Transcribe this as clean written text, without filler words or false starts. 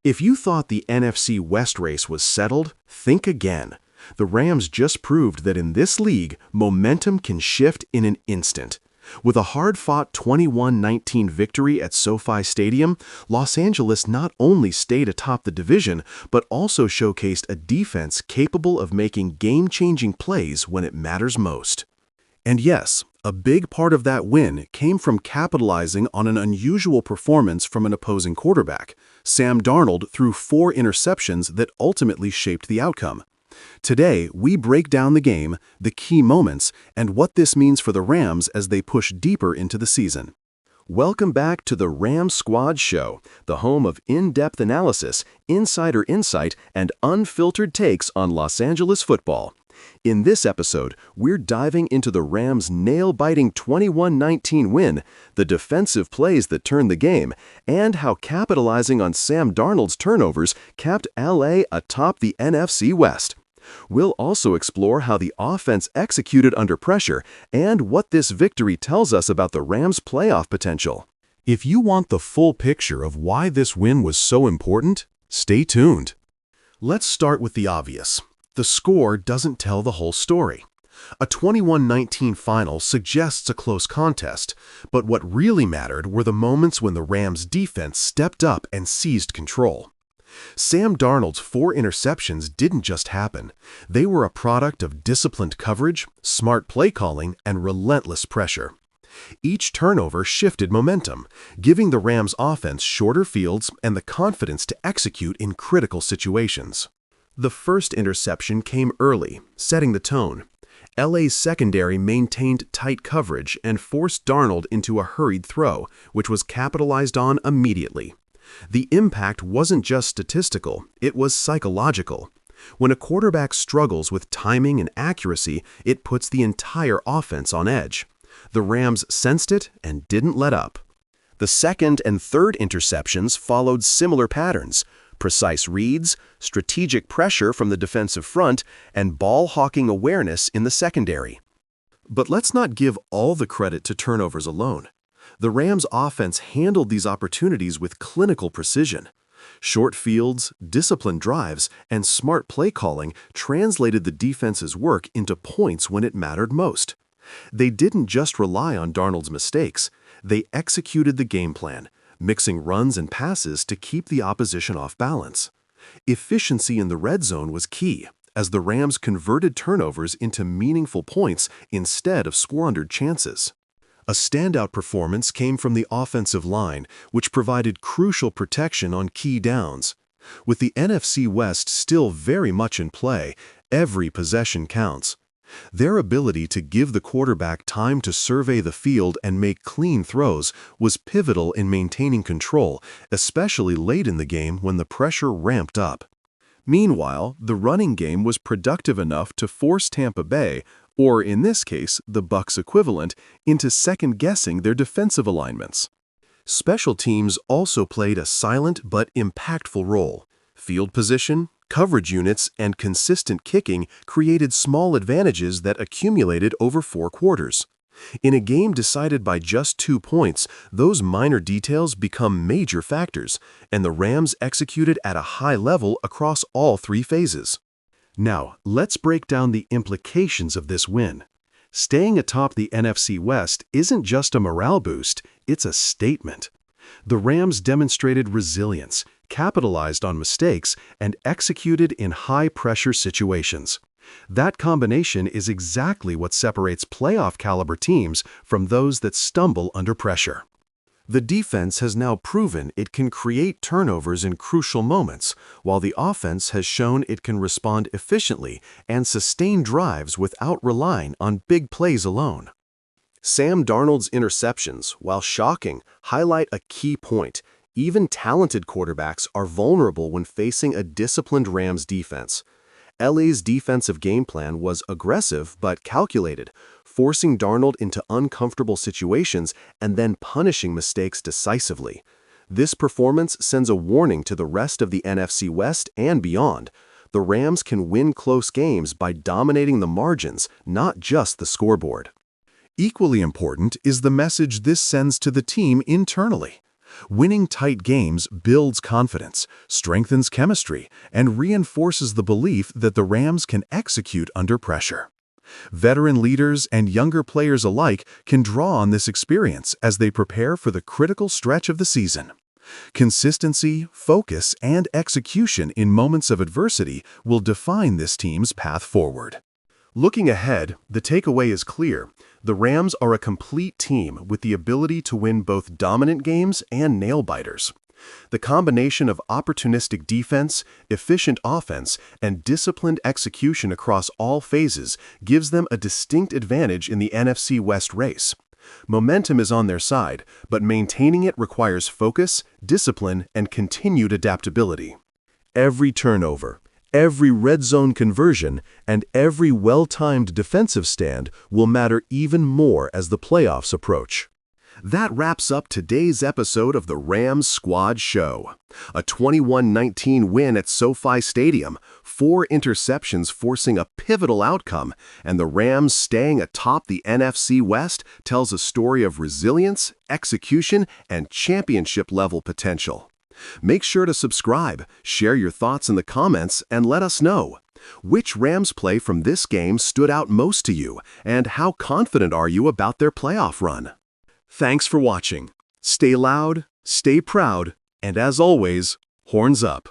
If you thought the NFC West race was settled, think again. The Rams just proved that in this league, momentum can shift in an instant. With a hard-fought 21-19 victory at SoFi Stadium, Los Angeles not only stayed atop the division, but also showcased a defense capable of making game-changing plays when it matters most. And yes, a big part of that win came from capitalizing on an unusual performance from an opposing quarterback. Sam Darnold threw 4 interceptions that ultimately shaped the outcome. Today, we break down the game, the key moments, and what this means for the Rams as they push deeper into the season. Welcome back to the Rams Squad Show, the home of in-depth analysis, insider insight, and unfiltered takes on Los Angeles football. In this episode, we're diving into the Rams' nail-biting 21-19 win, the defensive plays that turned the game, and how capitalizing on Sam Darnold's turnovers kept LA atop the NFC West. We'll also explore how the offense executed under pressure and what this victory tells us about the Rams' playoff potential. If you want the full picture of why this win was so important, stay tuned. Let's start with the obvious. The score doesn't tell the whole story. A 21-19 final suggests a close contest, but what really mattered were the moments when the Rams' defense stepped up and seized control. Sam Darnold's 4 interceptions didn't just happen. They were a product of disciplined coverage, smart play calling, and relentless pressure. Each turnover shifted momentum, giving the Rams' offense shorter fields and the confidence to execute in critical situations. The first interception came early, setting the tone. LA's secondary maintained tight coverage and forced Darnold into a hurried throw, which was capitalized on immediately. The impact wasn't just statistical, it was psychological. When a quarterback struggles with timing and accuracy, it puts the entire offense on edge. The Rams sensed it and didn't let up. The second and third interceptions followed similar patterns: precise reads, strategic pressure from the defensive front, and ball-hawking awareness in the secondary. But let's not give all the credit to turnovers alone. The Rams' offense handled these opportunities with clinical precision. Short fields, disciplined drives, and smart play calling translated the defense's work into points when it mattered most. They didn't just rely on Darnold's mistakes. They executed the game plan, mixing runs and passes to keep the opposition off balance. Efficiency in the red zone was key, as the Rams converted turnovers into meaningful points instead of squandered chances. A standout performance came from the offensive line, which provided crucial protection on key downs. With the NFC West still very much in play, every possession counts. Their ability to give the quarterback time to survey the field and make clean throws was pivotal in maintaining control, especially late in the game when the pressure ramped up. Meanwhile, the running game was productive enough to force Tampa Bay, or in this case, the Bucs equivalent, into second-guessing their defensive alignments. Special teams also played a silent but impactful role. Field position, coverage units, and consistent kicking created small advantages that accumulated over 4 quarters. In a game decided by just 2 points, those minor details become major factors, and the Rams executed at a high level across all 3 phases. Now, let's break down the implications of this win. Staying atop the NFC West isn't just a morale boost, it's a statement. The Rams demonstrated resilience, capitalized on mistakes, and executed in high-pressure situations. That combination is exactly what separates playoff-caliber teams from those that stumble under pressure. The defense has now proven it can create turnovers in crucial moments, while the offense has shown it can respond efficiently and sustain drives without relying on big plays alone. Sam Darnold's interceptions, while shocking, highlight a key point. Even talented quarterbacks are vulnerable when facing a disciplined Rams defense. LA's defensive game plan was aggressive but calculated, forcing Darnold into uncomfortable situations and then punishing mistakes decisively. This performance sends a warning to the rest of the NFC West and beyond. The Rams can win close games by dominating the margins, not just the scoreboard. Equally important is the message this sends to the team internally. Winning tight games builds confidence, strengthens chemistry, and reinforces the belief that the Rams can execute under pressure. Veteran leaders and younger players alike can draw on this experience as they prepare for the critical stretch of the season. Consistency, focus, and execution in moments of adversity will define this team's path forward. Looking ahead, the takeaway is clear. The Rams are a complete team with the ability to win both dominant games and nail-biters. The combination of opportunistic defense, efficient offense, and disciplined execution across all phases gives them a distinct advantage in the NFC West race. Momentum is on their side, but maintaining it requires focus, discipline, and continued adaptability. Every turnover, every red zone conversion, and every well-timed defensive stand will matter even more as the playoffs approach. That wraps up today's episode of the Rams Squad Show. A 21-19 win at SoFi Stadium, 4 interceptions forcing a pivotal outcome, and the Rams staying atop the NFC West tells a story of resilience, execution, and championship-level potential. Make sure to subscribe, share your thoughts in the comments, and let us know. Which Rams play from this game stood out most to you, and how confident are you about their playoff run? Thanks for watching. Stay loud, stay proud, and as always, horns up.